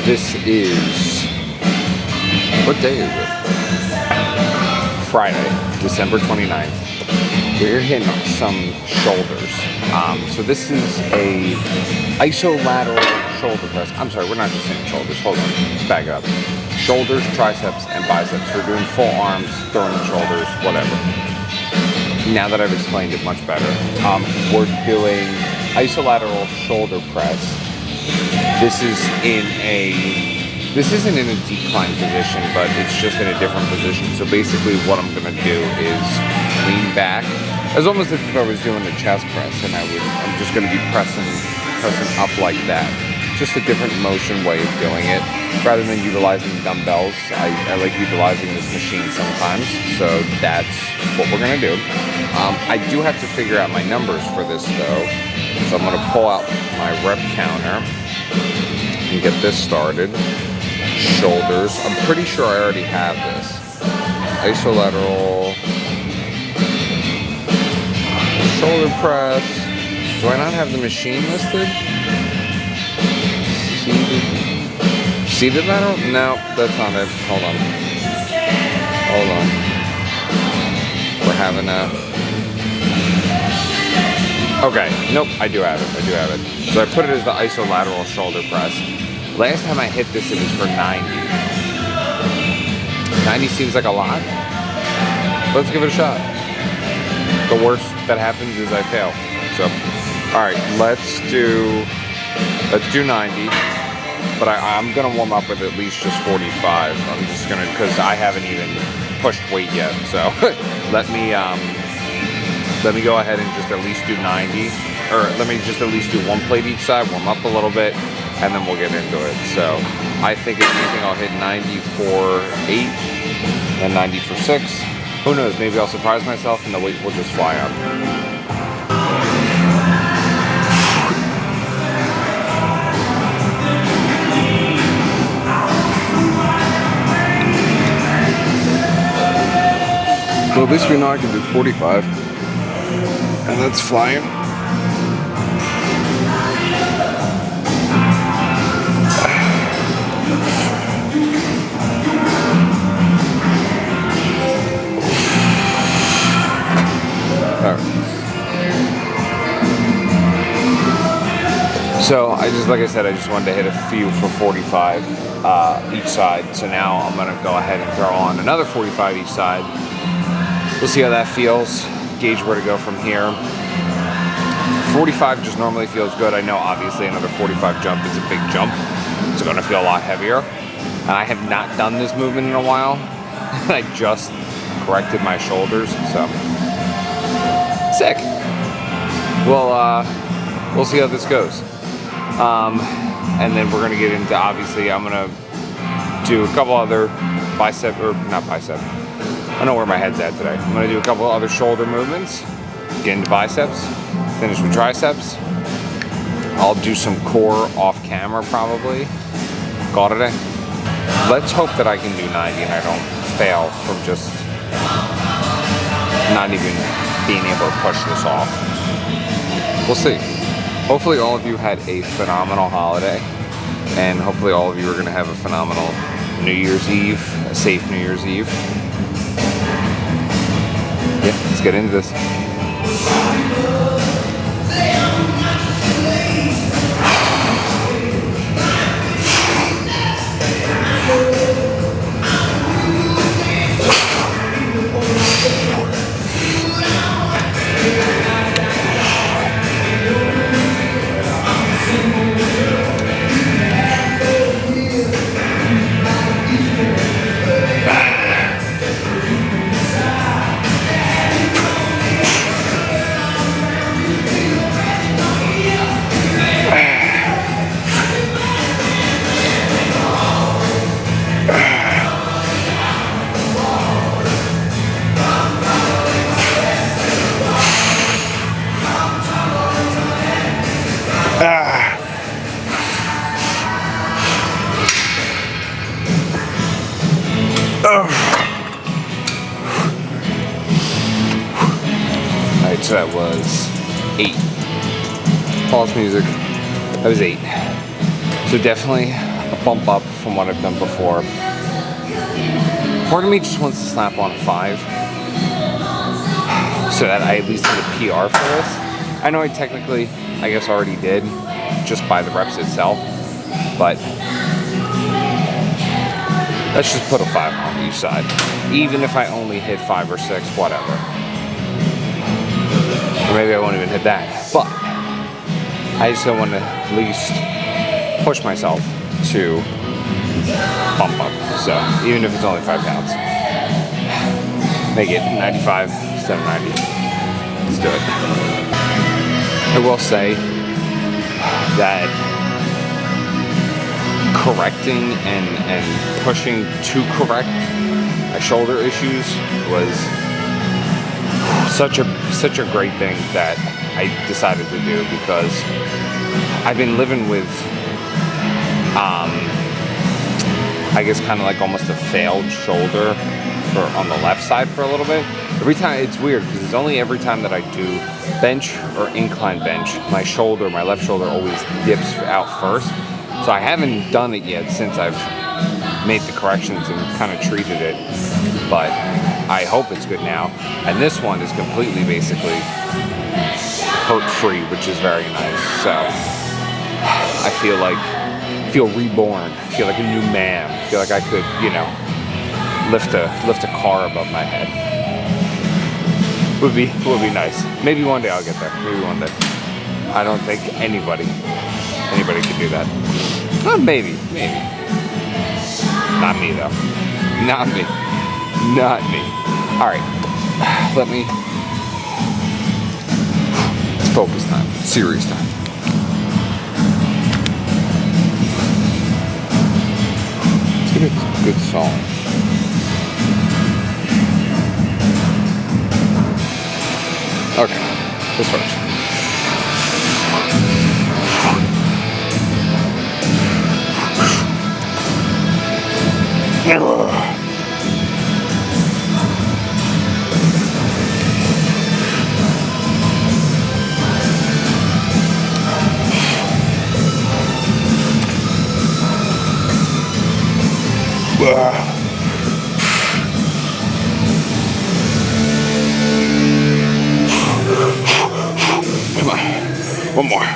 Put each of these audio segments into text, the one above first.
this is, what day is it? Friday, December 29th. We're hitting some shoulders. So this is a isolateral shoulder press. I'm sorry, we're not just hitting shoulders. Hold on, let's back it up. Shoulders, triceps, and biceps. We're doing full arms, throwing the shoulders, whatever. Now that I've explained it much better, we're doing isolateral shoulder press. This isn't in a decline position, but it's just in a different position. So basically what I'm gonna do is lean back, as almost as if I was doing a chest press, and I'm just gonna be pressing up like that. Just a different motion way of doing it. Rather than utilizing dumbbells, I like utilizing this machine sometimes. So that's what we're gonna do. I do have to figure out my numbers for this though. So I'm gonna pull out my rep counter and get this started. Shoulders, I'm pretty sure I already have this. Isolateral shoulder press. Do I not have the machine listed? Seated lateral? No, that's not it. Hold on. We're having okay, nope, I do have it. So I put it as the isolateral shoulder press. Last time I hit this, it was for 90. 90 seems like a lot. Let's give it a shot. The worst that happens is I fail. So, all right, let's do 90. But I'm gonna warm up with at least just 45. I'm just gonna, because I haven't even pushed weight yet. So let me go ahead and just at least do 90, or let me just at least do one plate each side, warm up a little bit, and then we'll get into it. So I think if anything, I'll hit 90 for 8 and 90 for 6. Who knows? Maybe I'll surprise myself and the weight will just fly up. Well, at least we know I can do 45, and that's flying. All right. So like I said, I just wanted to hit a few for 45 each side. So now I'm gonna go ahead and throw on another 45 each side. We'll see how that feels, gauge where to go from here. 45 just normally feels good. I know obviously another 45 jump is a big jump. It's gonna feel a lot heavier. And I have not done this movement in a while. I just corrected my shoulders, so. Sick. We'll see how this goes. And then we're gonna get into, obviously I'm gonna do a couple other bicep, or not bicep. I don't know where my head's at today. I'm gonna do a couple other shoulder movements, get into biceps, finish with triceps. I'll do some core off camera probably. Call it a day. Let's hope that I can do 90 and I don't fail from just not even being able to push this off. We'll see. Hopefully all of you had a phenomenal holiday, and hopefully all of you are gonna have a phenomenal New Year's Eve, a safe New Year's Eve. Yeah, let's get into this. Alright, so that was 8. Pause music. That was 8. So definitely a bump up from what I've done before. Part of me just wants to slap on a 5 so that I at least hit a PR for this. I know I technically, I guess, already did just by the reps itself, but let's just put a 5 on each side. Even if I only hit 5 or 6, whatever. Or maybe I won't even hit that. But I just don't want to at least push myself to bump up. So even if it's only 5 pounds, make it 95, 790. Let's do it. I will say that correcting and pushing to correct my shoulder issues was such a great thing that I decided to do, because I've been living with I guess kind of like almost a failed shoulder on the left side for a little bit. Every time, it's weird because it's only every time that I do bench or incline bench, my left shoulder always dips out first. So I haven't done it yet since I've made the corrections and kind of treated it, but I hope it's good now. And this one is completely basically hurt free, which is very nice. So I feel reborn. I feel like a new man. I feel like I could, lift a car above my head. Would be nice. Maybe one day I'll get there. Maybe one day. I don't think anybody can do that. Maybe. Not me though. Not me. All right. It's focus time. Serious time. Let's give it a good song. Okay, this hurts. Come on, one more.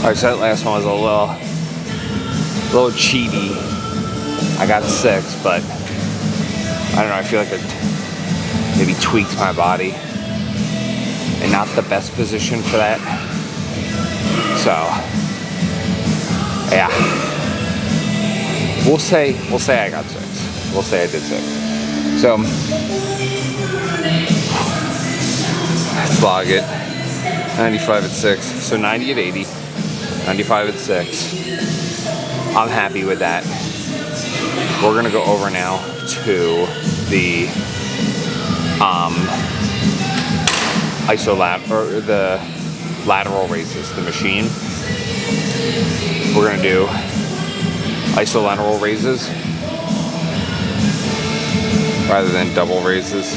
Alright, so that last one was a little cheaty. I got 6, but I don't know, I feel like it maybe tweaked my body and not the best position for that. So yeah, we'll say I got 6. We'll say I did 6. So let's log it. 95 at 6, so 90 at 80, 95 at 6. I'm happy with that. We're gonna go over now to the the lateral raises, the machine. We're gonna do isolateral raises rather than double raises,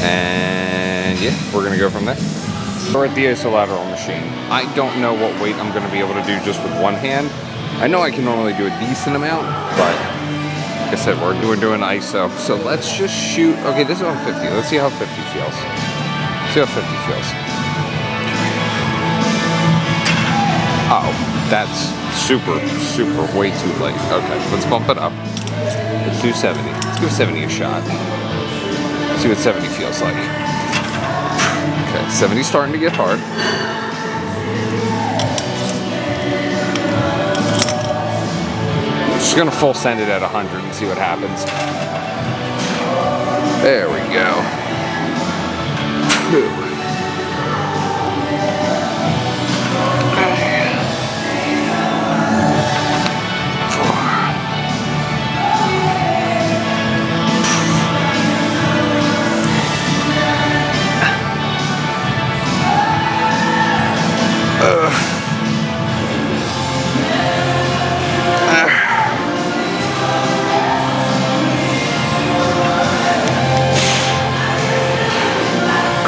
and yeah, we're gonna go from there. We're at the isolateral machine. I don't know what weight I'm gonna be able to do just with one hand. I know I can normally do a decent amount, but like I said, we're doing ISO. So let's just shoot. Okay, this is on 50. Let's see how 50 feels. See how 50 feels. Oh, that's super way too late. Okay, let's bump it up. Let's do 70. Let's give 70 a shot. See what 70 feels like. Okay, 70's starting to get hard. Just gonna full send it at 100 and see what happens. There we go. Whew.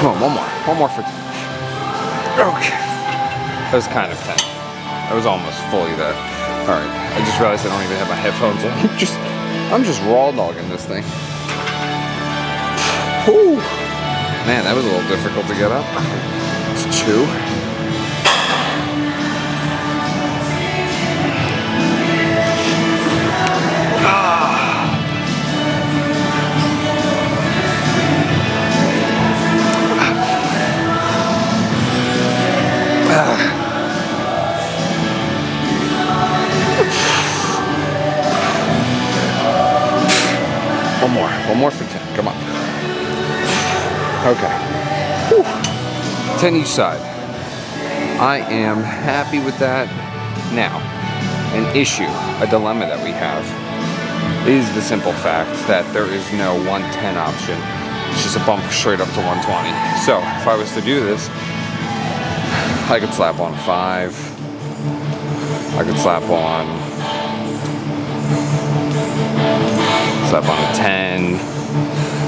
Come on, one more for 10. Okay. That was kind of 10. I was almost fully there. All right, I just realized I don't even have my headphones on. I'm just raw dogging this thing. Whew. Man, that was a little difficult to get up. It's 2. One more for 10, come on. Okay. Whew. 10 each side. I am happy with that. Now, an issue, a dilemma that we have is the simple fact that there is no 110 option. It's just a bump straight up to 120. So, if I was to do this, I could slap on 5. I could slap on a 10,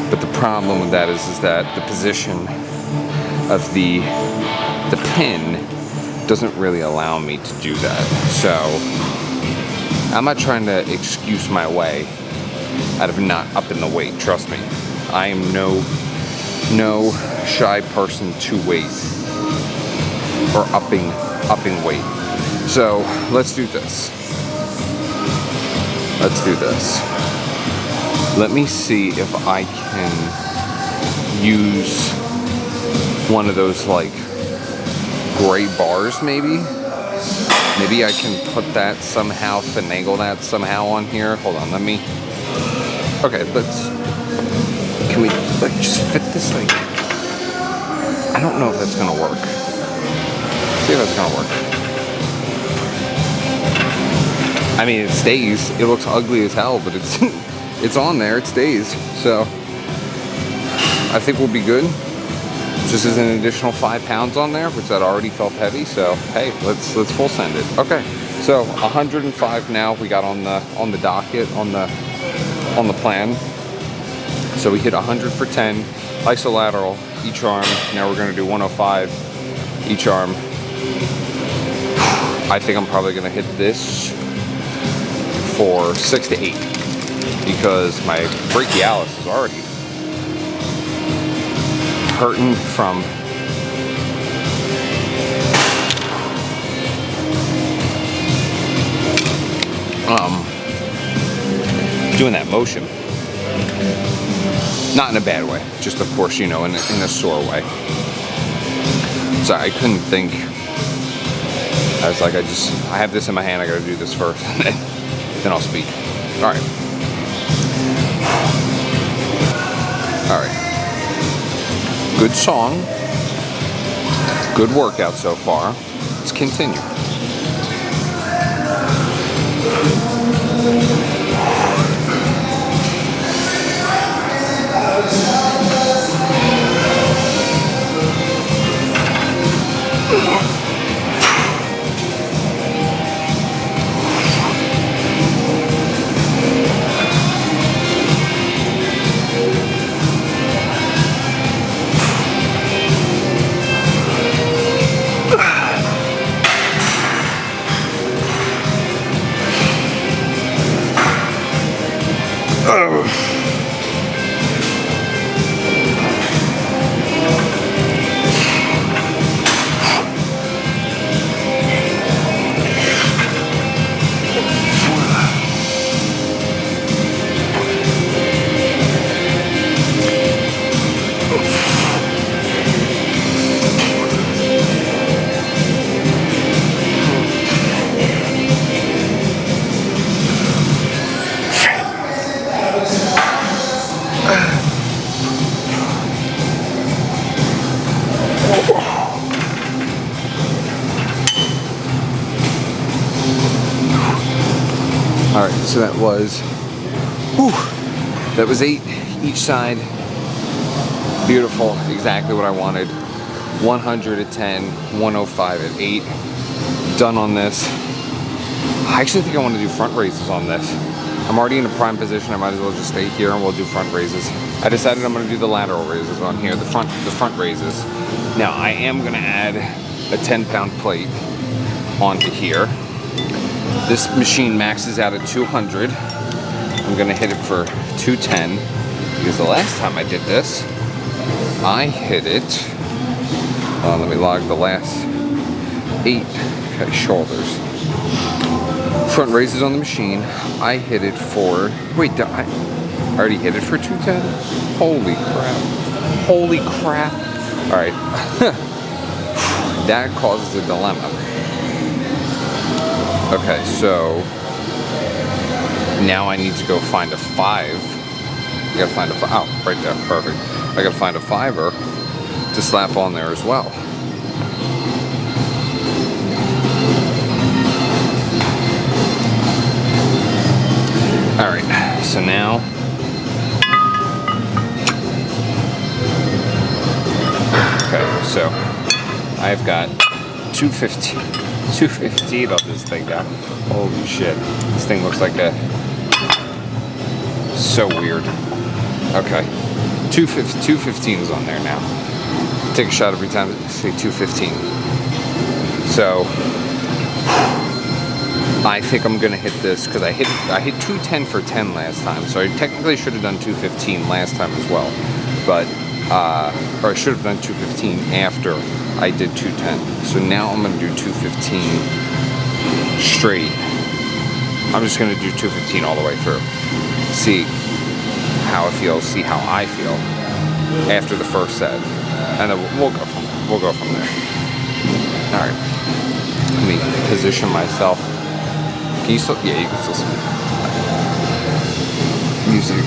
but the problem with that is that the position of the pin doesn't really allow me to do that. So I'm not trying to excuse my way out of not upping the weight. Trust me, I am no shy person to weight or upping weight. So let's do this. Let me see if I can use one of those like gray bars maybe. Maybe I can put that somehow, finagle that somehow on here. Hold on, let me. Okay, can we like just fit this thing? I don't know if that's gonna work. See if that's gonna work. I mean, it stays. It looks ugly as hell, but it's on there. It stays. So I think we'll be good. Just as an additional 5 pounds on there, which that already felt heavy. So hey, let's full send it. Okay. So 105 now we got on the docket on the plan. So we hit 100 for 10 isolateral each arm. Now we're gonna do 105 each arm. I think I'm probably gonna hit this for 6 to 8 because my brachialis is already hurting from doing that motion. Not in a bad way, just of course, you know, in a sore way. So I couldn't think. I was like, I have this in my hand, I gotta do this first, and then I'll speak. All right. Good song. Good workout so far. Let's continue. All right, so that was 8 each side. Beautiful, exactly what I wanted. 100 at 10, 105 at 8. Done on this. I actually think I want to do front raises on this. I'm already in a prime position. I might as well just stay here and we'll do front raises. I decided I'm gonna do the lateral raises on here, the front raises. Now I am gonna add a 10-pound plate onto here. This machine maxes out at 200. I'm gonna hit it for 210 because the last time I did this, I hit it. Let me log the last 8. Okay, shoulders. Front raises on the machine. I hit it for. Wait, I already hit it for 210? Holy crap. Holy crap. Alright. That causes a dilemma. Okay, so now I need to go find a 5. I gotta find a 5. Oh, right there. Perfect. I gotta find a 5er to slap on there as well. Alright, so now okay, so I've got 215 on this thing now. Holy shit. This thing looks like a so weird. Okay. 215 is on there now. Take a shot every time I say 215. So I think I'm gonna hit this because I hit 210 for 10 last time, so I technically should have done 215 last time as well, but or I should have done 215 after I did 210. So now I'm gonna do 215 straight. I'm just gonna do 215 all the way through. See how it feels. See how I feel after the first set, and then we'll go from there. We'll go from there. All right. Let me position myself. Can you still? Yeah, you can still see music.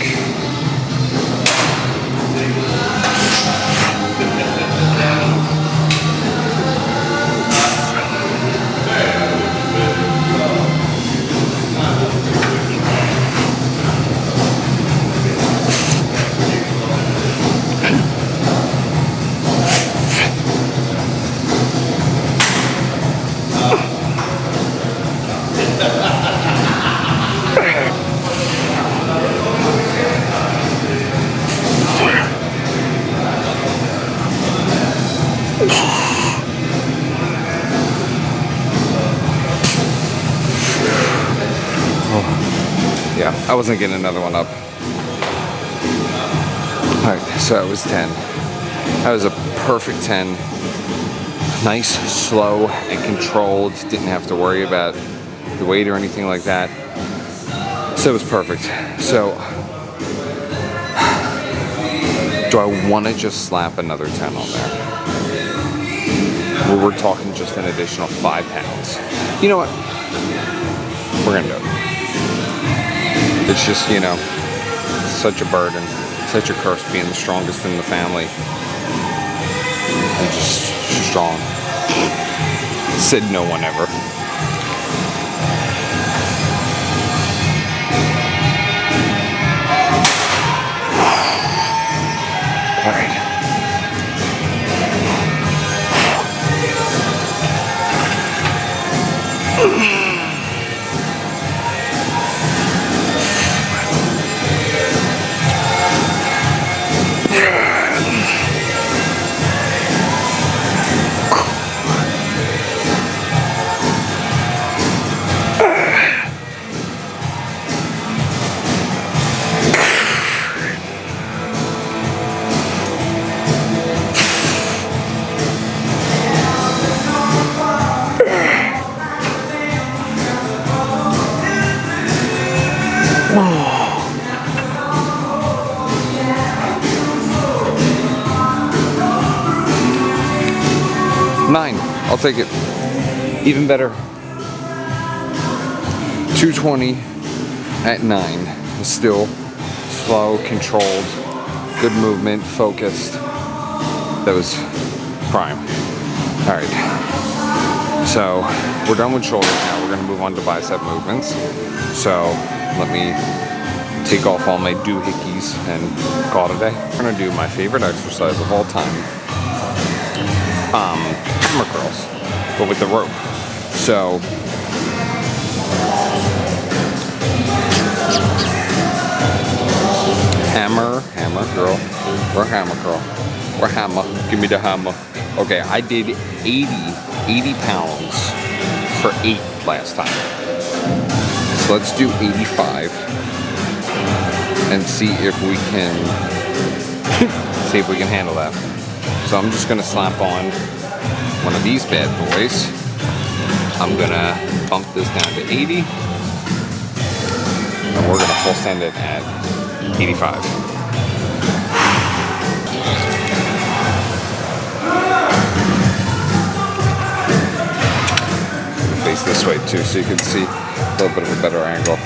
Yeah, I wasn't getting another one up. Alright, so it was 10. That was a perfect 10. Nice, slow, and controlled. Didn't have to worry about the weight or anything like that. So it was perfect. So, do I want to just slap another 10 on there? Well, we're talking just an additional 5 pounds. You know what? We're going to do it. It's just, you know, such a burden, such a curse being the strongest in the family. And just strong. Said no one ever. All right. Nine. I'll take it. Even better. 220 at 9. Still slow, controlled, good movement, focused. That was prime. All right. So we're done with shoulders now. We're gonna move on to bicep movements. So let me take off all my doohickeys and call it a day. I'm gonna do my favorite exercise of all time. Hammer curls, but with the rope. So Hammer, hammer, girl. We're hammer, girl. We're hammer. Give me the hammer. Okay, I did 80 pounds for 8 last time. So let's do 85 and see if we can handle that. So I'm just gonna slap on one of these bad boys. I'm gonna bump this down to 80, and we're gonna full send it at 85. Face this way too, so you can see a little bit of a better angle.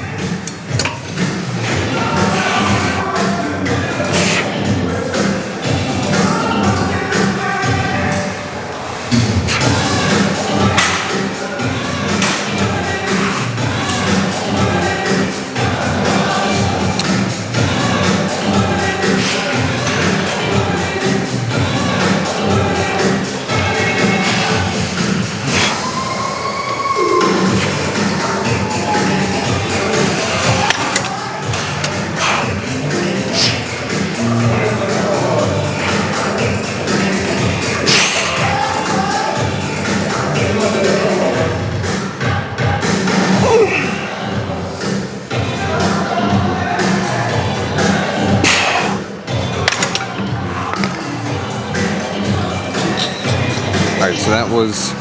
Alright, so that was,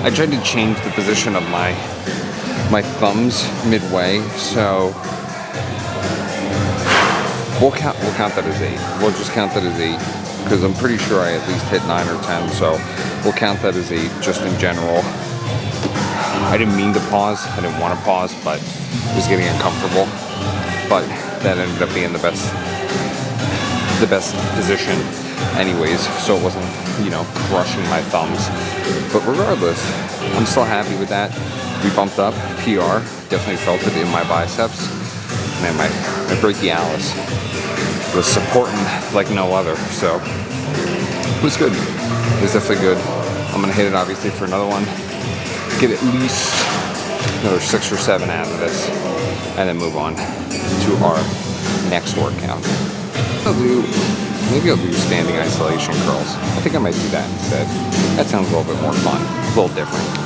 I tried to change the position of my thumbs midway, so we'll count that as 8. We'll just count that as 8, because I'm pretty sure I at least hit 9 or 10, so we'll count that as 8 just in general. I didn't mean to pause, I didn't want to pause, but it was getting uncomfortable. But that ended up being the best position anyways, so it wasn't, you know, crushing my thumbs. But regardless, I'm still happy with that. We bumped up, PR, definitely felt it in my biceps. Man, my brachialis was supporting like no other, so it was good. It was definitely good. I'm gonna hit it obviously for another one, get at least another 6 or 7 out of this, and then move on to our next workout. Maybe I'll do standing isolation curls. I think I might do that instead. That sounds a little bit more fun, a little different.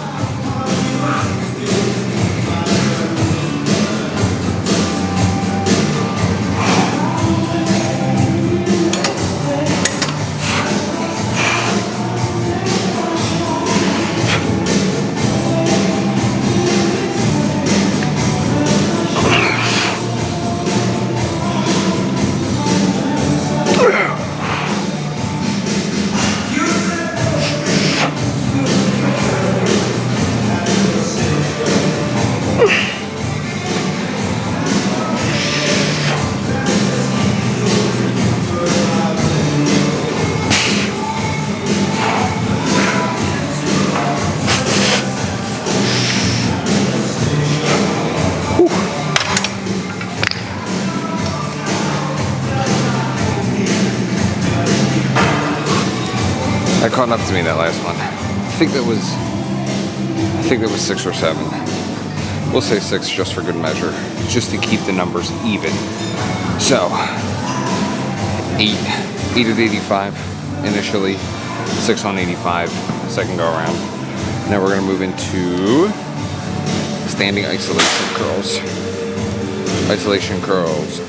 That caught up to me, that last one. I think that was 6 or 7. We'll say 6 just for good measure, just to keep the numbers even. So 8 at 85 initially, 6 on 85 second go around. Now we're gonna move into standing isolation curls. Isolation curls.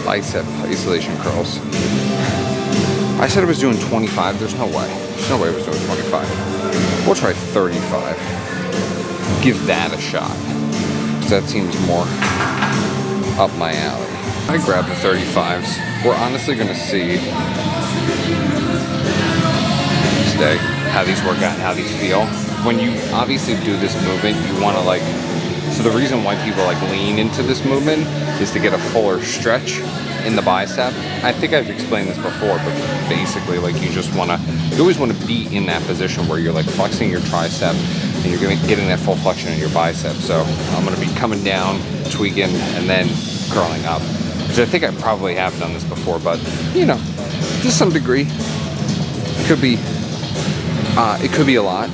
Bicep isolation curls. I said I was doing 25. There's no way. There's no way I was doing 25. We'll try 35. Give that a shot, because that seems more up my alley. I grabbed the 35s. We're honestly going to see today how these work out and how these feel. When you obviously do this movement, you want to like, so the reason why people like lean into this movement is to get a fuller stretch in the bicep. I think I've explained this before, but basically like you always want to be in that position where you're like flexing your tricep and you're getting that full flexion in your bicep. So I'm going to be coming down, tweaking, and then curling up, which I think I probably have done this before, but you know, to some degree, it could be a lot.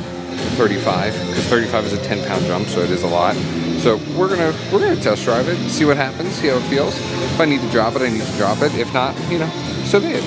35, because 35 is a 10-pound jump, so it is a lot. So we're gonna test drive it, see what happens, see how it feels. If I need to drop it, I need to drop it. If not, you know, so be it.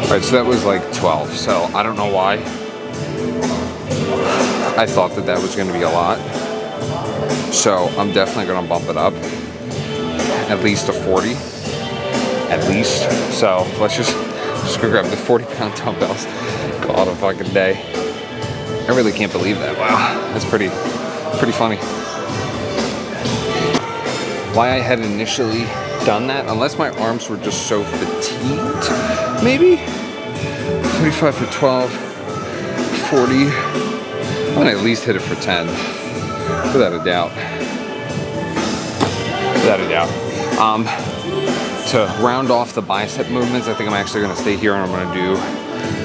Alright, so that was like 12, so I don't know why I thought that that was going to be a lot. So I'm definitely going to bump it up at least to 40, at least. So let's just go grab the 40-pound dumbbells, call it a fucking day. I really can't believe that. Wow, that's pretty funny. Why I had initially done that, unless my arms were just so fatigued, maybe 35 for 12, 40. I'm gonna at least hit it for 10, without a doubt. Without a doubt. To round off the bicep movements, I think I'm actually gonna stay here and I'm gonna do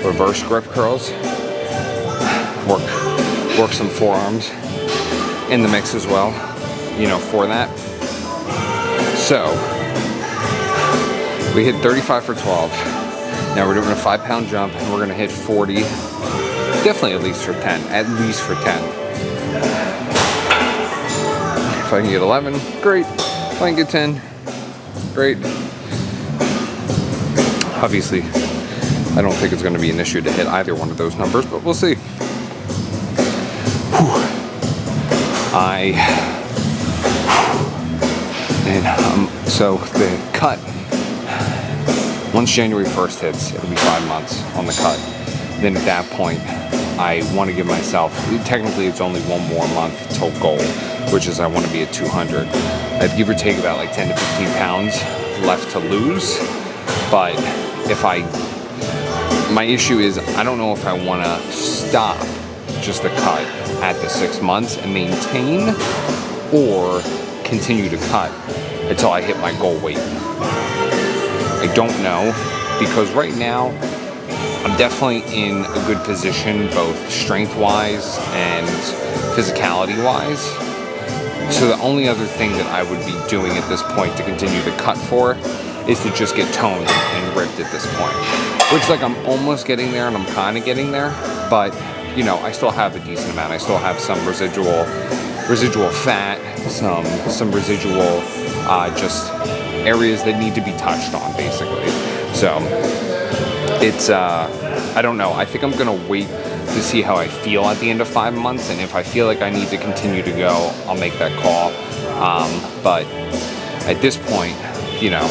reverse grip curls. Work some forearms in the mix as well, you know, for that. So we hit 35 for 12. Now we're doing a 5-pound jump and we're gonna hit 40. Definitely at least for 10, at least for 10. If I can get 11, great. If I can get 10, great. Obviously, I don't think it's gonna be an issue to hit either one of those numbers, but we'll see. So the cut, once January 1st hits, it'll be 5 months on the cut. Then at that point, I want to give myself, technically it's only one more month till goal, which is I want to be at 200. I'd give or take about like 10 to 15 pounds left to lose. But my issue is I don't know if I want to stop just the cut at the 6 months and maintain, or continue to cut until I hit my goal weight. I don't know, because right now I'm definitely in a good position, both strength-wise and physicality-wise. So the only other thing that I would be doing at this point to continue to cut for is to just get toned and ripped at this point. Which, like, I'm almost getting there and I'm kind of getting there, but you know, I still have a decent amount. I still have some residual fat, some residual just areas that need to be touched on, basically. So it's I don't know. I think I'm gonna wait to see how I feel at the end of 5 months, and if I feel like I need to continue to go, I'll make that call. But at this point, you know,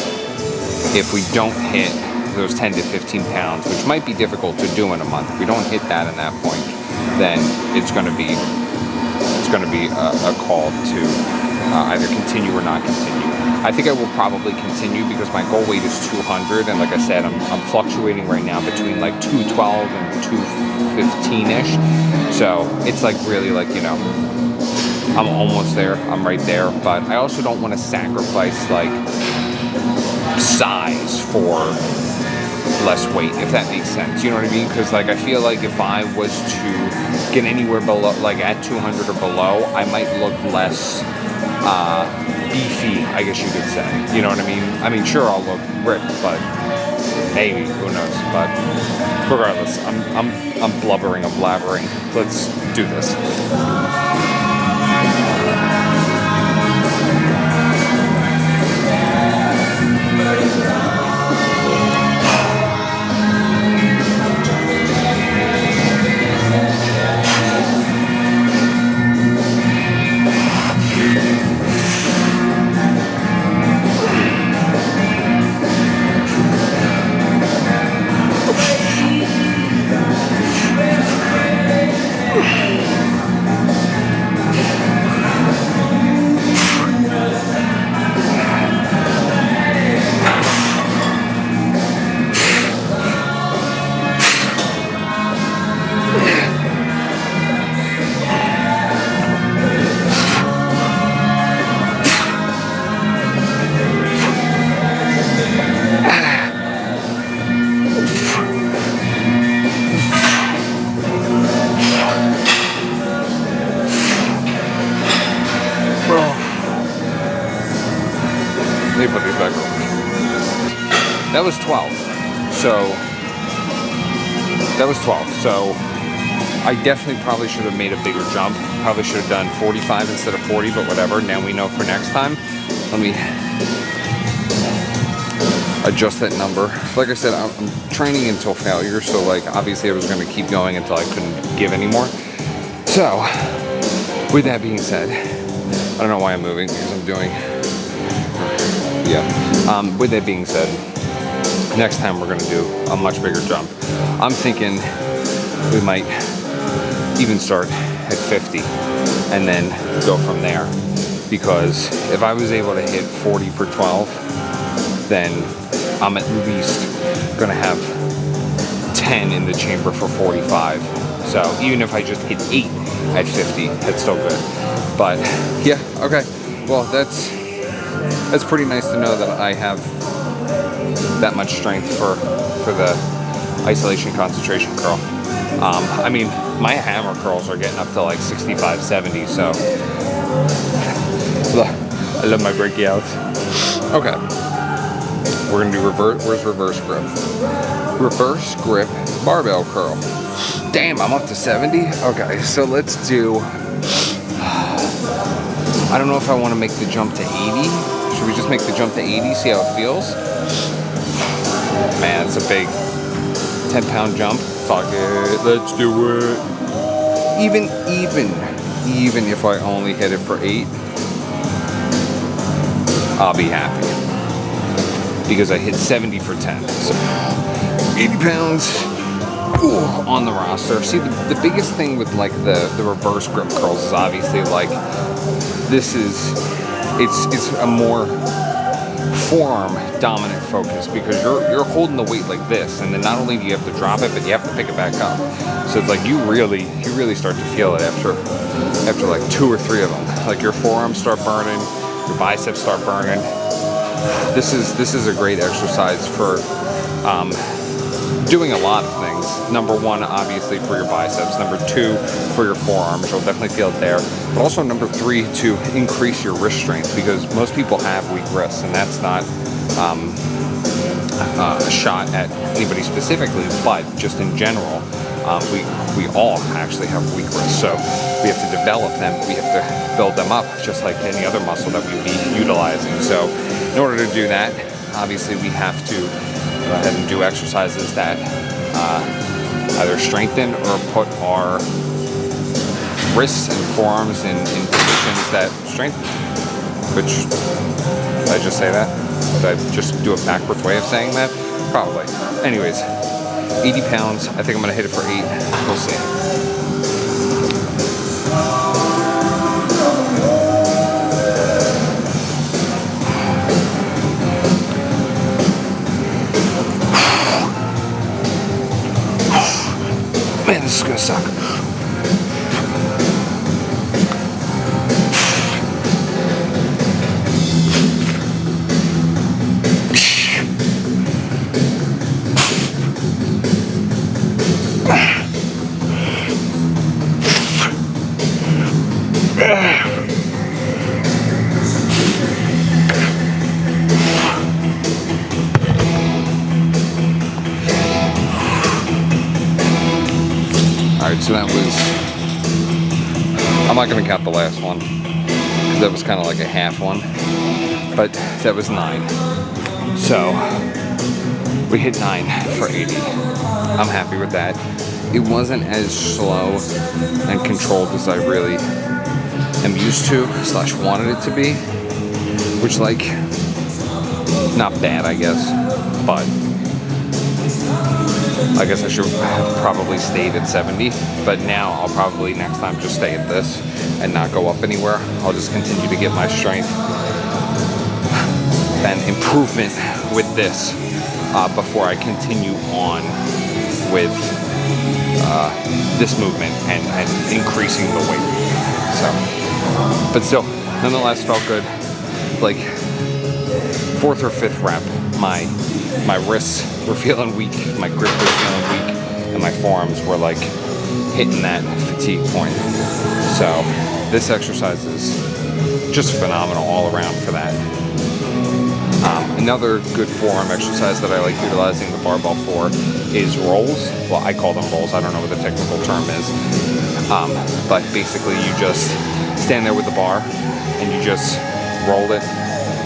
if we don't hit those 10 to 15 pounds, which might be difficult to do in a month, if we don't hit that in that point, then it's going to be a call to either continue or not continue. I think I will probably continue because my goal weight is 200, and like I said, I'm fluctuating right now between like 212 and 215-ish. So it's like really, like, you know, I'm almost there. I'm right there, but I also don't want to sacrifice like size for less weight, if that makes sense. You know what I mean? Because like I feel like if I was to get anywhere below, like at 200 or below, I might look less beefy, I guess you could say. You know what I mean? I mean, sure, I'll look ripped, but maybe, who knows? But regardless, I'm blubbering, I'm blabbering. Let's do this. me put these back on. That was 12. So that was 12. So I definitely probably should have made a bigger jump. Probably should have done 45 instead of 40, but whatever. Now we know for next time. Let me adjust that number. Like I said, I'm training until failure. So like, obviously I was going to keep going until I couldn't give anymore. So with that being said, I don't know why I'm moving because I'm doing, yeah. With that being said, next time we're gonna do a much bigger jump. I'm thinking we might even start at 50 and then go from there. Because if I was able to hit 40 for 12, then I'm at least gonna have 10 in the chamber for 45. So even if I just hit 8 at 50, that's still good. But yeah, okay. Well, that's pretty nice to know that I have that much strength for the isolation concentration curl. I mean, my hammer curls are getting up to like 65, 70, so I love my breakouts. Okay, we're gonna do reverse. Where's reverse grip? Reverse grip barbell curl. Damn, I'm up to 70. Okay, so let's do. I don't know if I want to make the jump to 80. Should we just make the jump to 80? See how it feels? Man, it's a big 10-pound jump. Fuck it, let's do it. Even if I only hit it for 8, I'll be happy because I hit 70 for 10. So 80 pounds on the roster. See, the biggest thing with like the reverse grip curls is obviously like it's a more forearm dominant focus because you're holding the weight like this, and then not only do you have to drop it, but you have to pick it back up. So it's like you really start to feel it after like 2 or 3 of them. Like your forearms start burning, your biceps start burning. This is a great exercise for doing a lot of things. Number 1, obviously, for your biceps. Number 2, for your forearms. You'll definitely feel it there. But also number 3, to increase your wrist strength, because most people have weak wrists, and that's not a shot at anybody specifically, but just in general, we all actually have weak wrists. So we have to develop them. We have to build them up, just like any other muscle that we'd be utilizing. So in order to do that, obviously we have to go ahead and do exercises that either strengthen or put our wrists and forearms in positions that strengthen. Which, did I just say that? Did I just do a backwards way of saying that? Probably. Anyways, 80 pounds. I think I'm gonna hit it for 8. We'll see. Man, this is gonna suck. So that was, I'm not going to count the last one, because that was kind of like a half one, but that was 9. So we hit 9 for 80. I'm happy with that. It wasn't as slow and controlled as I really am used to / wanted it to be, which, like, not bad, I guess, but I guess I should have probably stayed at 70, but now I'll probably next time just stay at this and not go up anywhere. I'll just continue to get my strength and improvement with this before I continue on with this movement and increasing the weight. So, but still, nonetheless, felt good. Like 4th or 5th rep, my wrists were feeling weak, my grip was feeling weak, and my forearms were like hitting that fatigue point. So this exercise is just phenomenal all around for that. Another good forearm exercise that I like utilizing the barbell for is rolls. Well, I call them rolls. I don't know what the technical term is. But basically you just stand there with the bar and you just roll it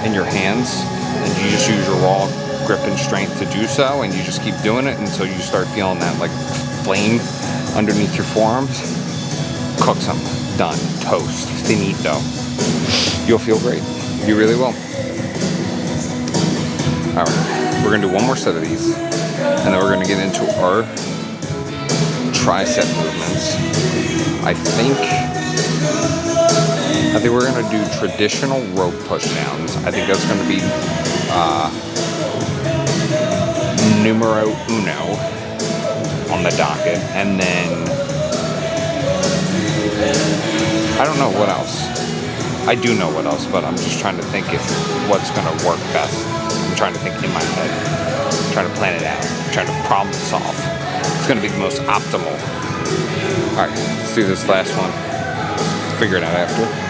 in your hands, and you just use your raw grip and strength to do so, and you just keep doing it until you start feeling that like flame underneath your forearms. Cook some. Done. Toast. Finito. You'll feel great. You really will. Alright, we're going to do one more set of these, and then we're going to get into our tricep movements. I think we're going to do traditional rope pushdowns. I think that's going to be numero uno on the docket. And then, I don't know what else. I do know what else, but I'm just trying to think what's going to work best. I'm trying to think in my head. I'm trying to plan it out. I'm trying to problem solve. It's going to be the most optimal. Alright, let's do this last one. Figure it out after.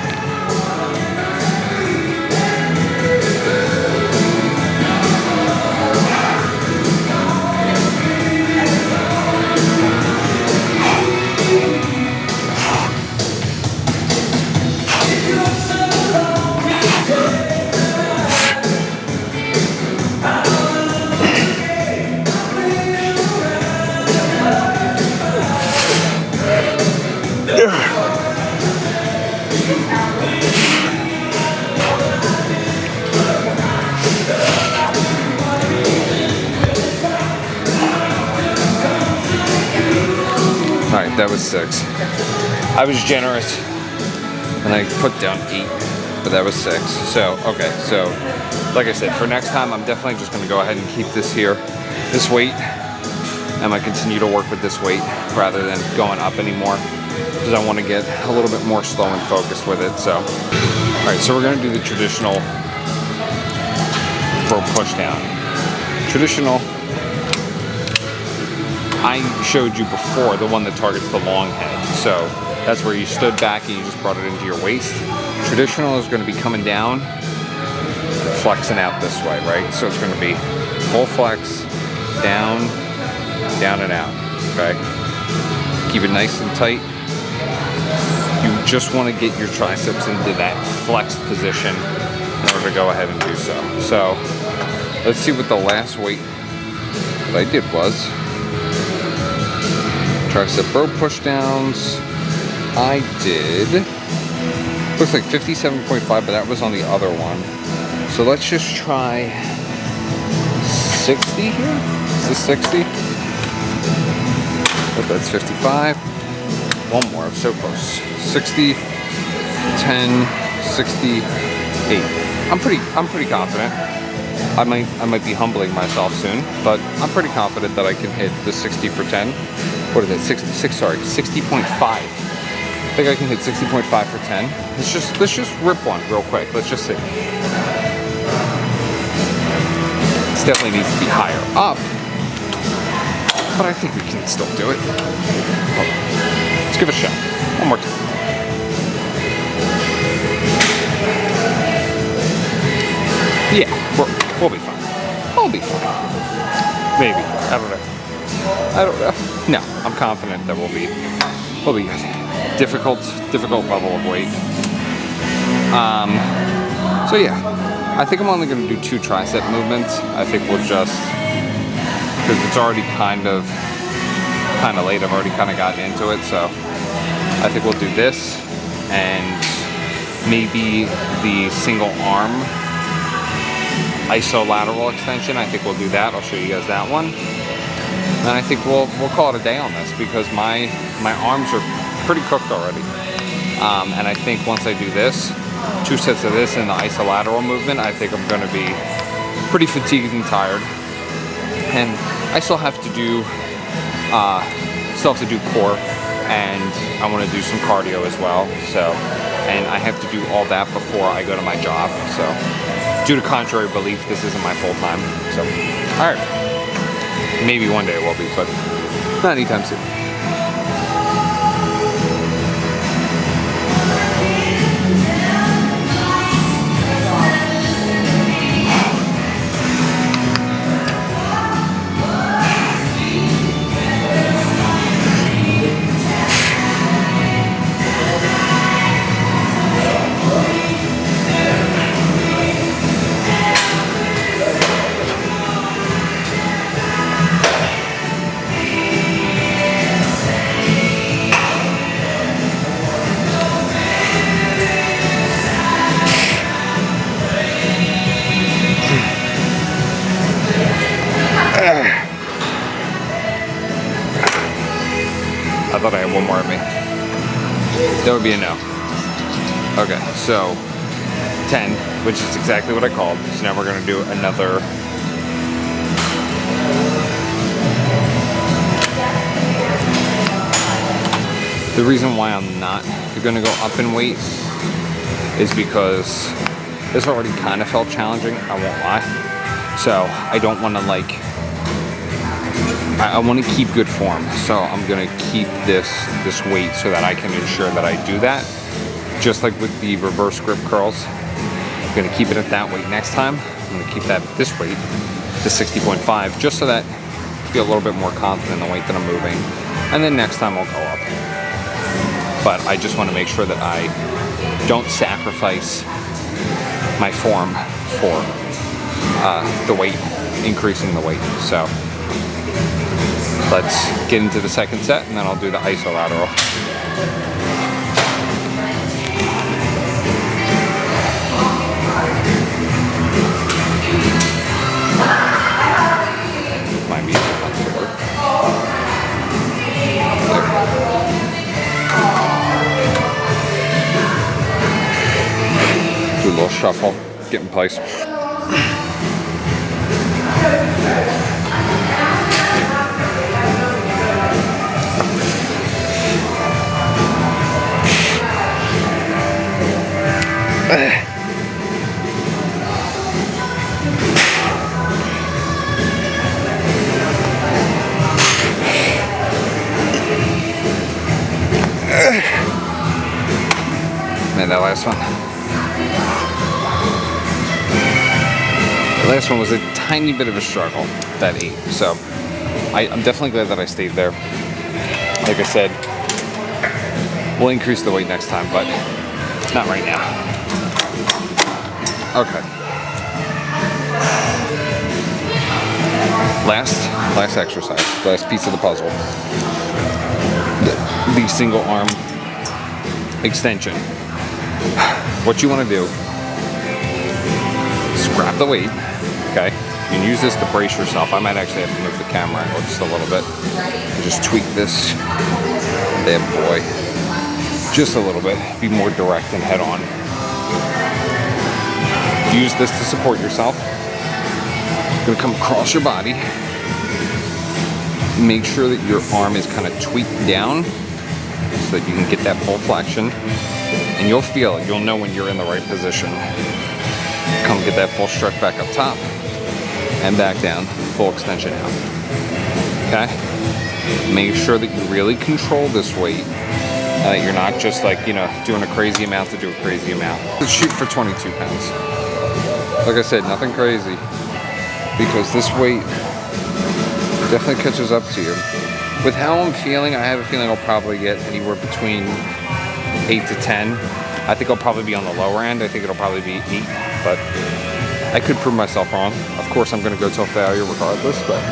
Alright, that was 6. I was generous and I put down 8, but that was 6. So, okay, so like I said, for next time, I'm definitely just going to go ahead and keep this here, this weight. I'm going to continue to work with this weight rather than going up anymore, because I want to get a little bit more slow and focused with it. So, alright, so we're going to do the traditional rope push down. Traditional, I showed you before, the one that targets the long head. So that's where you stood back and you just brought it into your waist. Traditional is going to be coming down, flexing out this way, right? So it's going to be full flex, down, down and out, okay? Keep it nice and tight. You just want to get your triceps into that flexed position in order to go ahead and do so. So let's see what the last weight that I did was. Tricep rope push downs. I did, looks like 57.5, but that was on the other one. So let's just try 60 here. Is this 60? Oh, that's 55. One more, I'm so close. 60, 10, 68. I'm pretty confident. I might be humbling myself soon, but I'm pretty confident that I can hit the 60 for 10. What is it? 60.5. I think I can hit 60.5 for 10. Let's just rip one real quick. Let's just see. This definitely needs to be higher up, but I think we can still do it. Hold on. Let's give it a shot. One more time. Yeah, we'll be fine. We'll be fine. Maybe. I don't know. No, I'm confident that we'll be good. Difficult level of weight. So yeah, I think I'm only going to do 2 tricep movements. I think we'll just, because it's already kind of late. I've already kind of gotten into it, so I think we'll do this and maybe the single arm isolateral extension. I think we'll do that. I'll show you guys that one. And I think we'll call it a day on this, because my arms are pretty cooked already. And I think once I do this, 2 sets of this and the isolateral movement, I think I'm going to be pretty fatigued and tired. And I still have to do core, and I want to do some cardio as well. So, and I have to do all that before I go to my job. So, due to contrary belief, this isn't my full time. So, all right. Maybe one day it will be, but not anytime soon. That would be a no. Okay, so 10, which is exactly what I called. So now we're gonna do another. The reason why I'm not gonna go up in weight is because this already kind of felt challenging, I won't lie. So I don't wanna like, I want to keep good form, so I'm going to keep this weight so that I can ensure that I do that. Just like with the reverse grip curls, I'm going to keep it at that weight next time. I'm going to keep that at this weight, the 60.5, just so that I feel a little bit more confident in the weight that I'm moving. And then next time I'll go up. But I just want to make sure that I don't sacrifice my form for the weight, increasing the weight. So let's get into the second set, and then I'll do the isolateral. My music wants to work. Do a little shuffle, get in place. Man, that last one. The last one was a tiny bit of a struggle, that 8. So I'm definitely glad that I stayed there. Like I said, we'll increase the weight next time, but not right now. Okay. Last exercise, last piece of the puzzle. The single arm extension. What you want to do is grab the weight, okay? You can use this to brace yourself. I might actually have to move the camera angle just a little bit. Just tweak this. There, boy. Just a little bit. Be more direct and head on. Use this to support yourself. You're gonna come across your body. Make sure that your arm is kind of tweaked down so that you can get that full flexion. And you'll feel it. You'll know when you're in the right position. Come get that full stretch back up top and back down. Full extension out. Okay? Make sure that you really control this weight. That you're not just like, you know, doing a crazy amount to do a crazy amount. Let's shoot for 22 pounds. Like I said, nothing crazy. Because this weight definitely catches up to you. With how I'm feeling, I have a feeling I'll probably get anywhere between 8 to 10. I think I'll probably be on the lower end. I think it'll probably be 8, but I could prove myself wrong. Of course, I'm gonna go till failure regardless, but.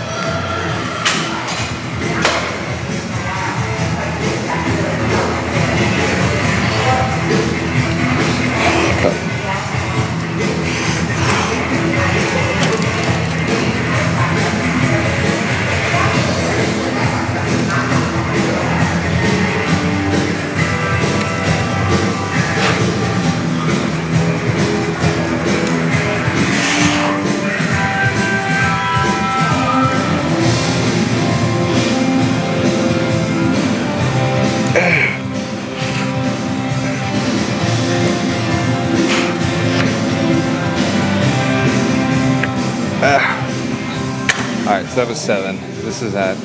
Alright, so that was 7. This is at 2.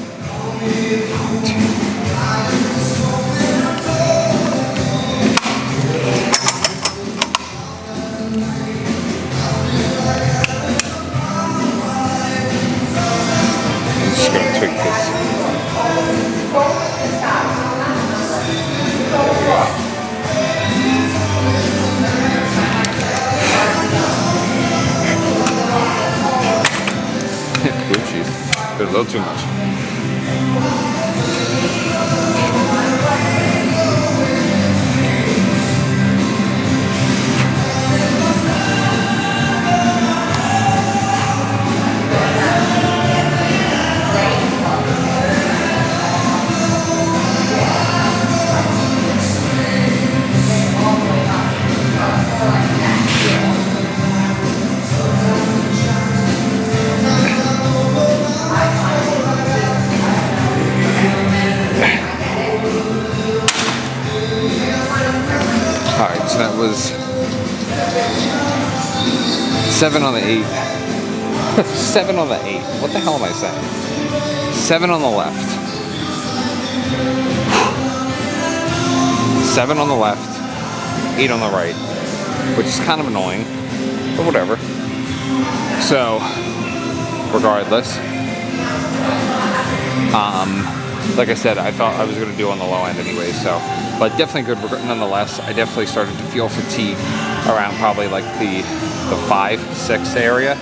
I'm just going to tweak this. Blue cheese. They're a little too much. Alright, so that was 7 on the 8. 7 on the 8. What the hell am I saying? 7 on the left. 7 on the left. 8 on the right. Which is kind of annoying. But whatever. So, regardless. Like I said, I thought I was going to do on the low end anyway, so. But definitely good nonetheless. I definitely started to feel fatigue around probably like the 5, 6 area.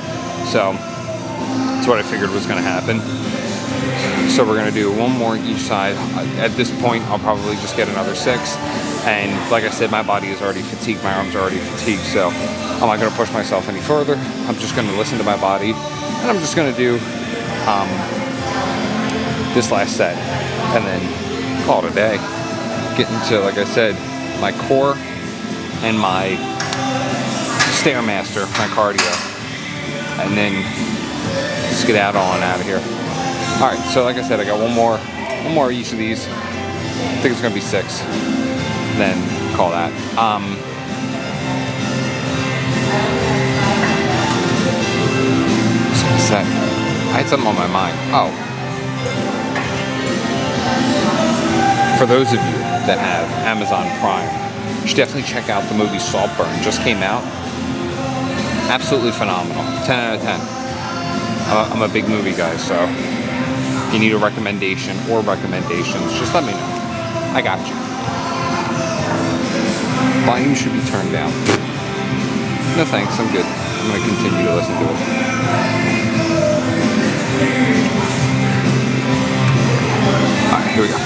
So that's what I figured was going to happen. So we're going to do one more each side. At this point, I'll probably just get another 6. And like I said, my body is already fatigued. My arms are already fatigued. So I'm not going to push myself any further. I'm just going to listen to my body. And I'm just going to do this last set. And then call it a day. Get into, like I said, my core and my Stairmaster, my cardio, and then skedaddle on out of here. All right, so like I said, I got one more of each of these. I think it's gonna be 6. Then call that. I had something on my mind. Oh, for those of you that have Amazon Prime, you should definitely check out the movie Saltburn. Just came out. Absolutely phenomenal. 10 out of 10. I'm a big movie guy, so if you need a recommendation or recommendations, just let me know. I got you. Volume should be turned down. No thanks, I'm good. I'm going to continue to listen to it. Alright, here we go.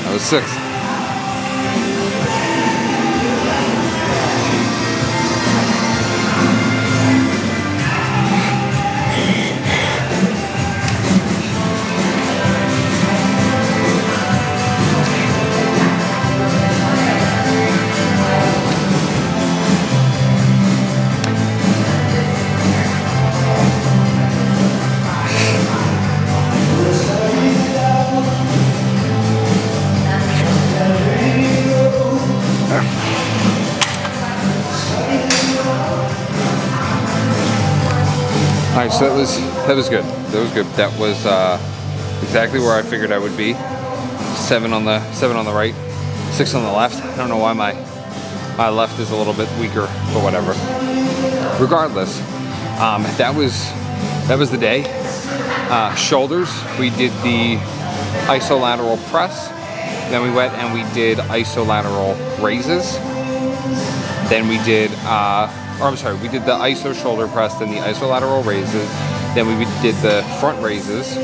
That was 6. Alright, so that was good. That was good. That was exactly where I figured I would be. 7 on the right, 6 on the left. I don't know why my left is a little bit weaker, but whatever. Regardless, that was the day. Shoulders, we did the isolateral press. Then we went and we did isolateral raises. Then we did we did the iso shoulder press, then the isolateral raises, then we did the front raises.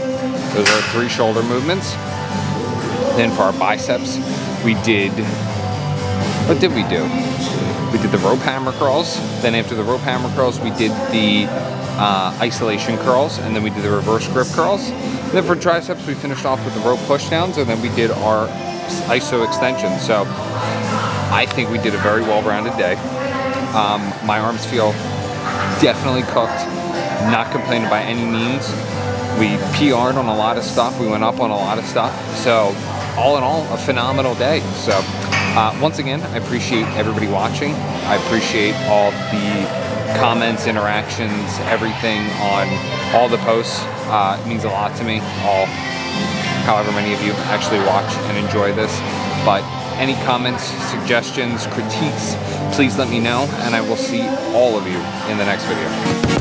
Those are 3 shoulder movements. Then for our biceps, we did, what did we do? We did the rope hammer curls. Then after the rope hammer curls, we did the isolation curls, and then we did the reverse grip curls. And then for triceps, we finished off with the rope pushdowns, and then we did our iso extension. So I think we did a very well-rounded day. My arms feel definitely cooked, not complaining by any means. We PR'd on a lot of stuff, we went up on a lot of stuff. So all in all, a phenomenal day. So once again, I appreciate everybody watching. I appreciate all the comments, interactions, everything on all the posts. It means a lot to me, however many of you actually watch and enjoy this. But any comments, suggestions, critiques, please let me know, and I will see all of you in the next video.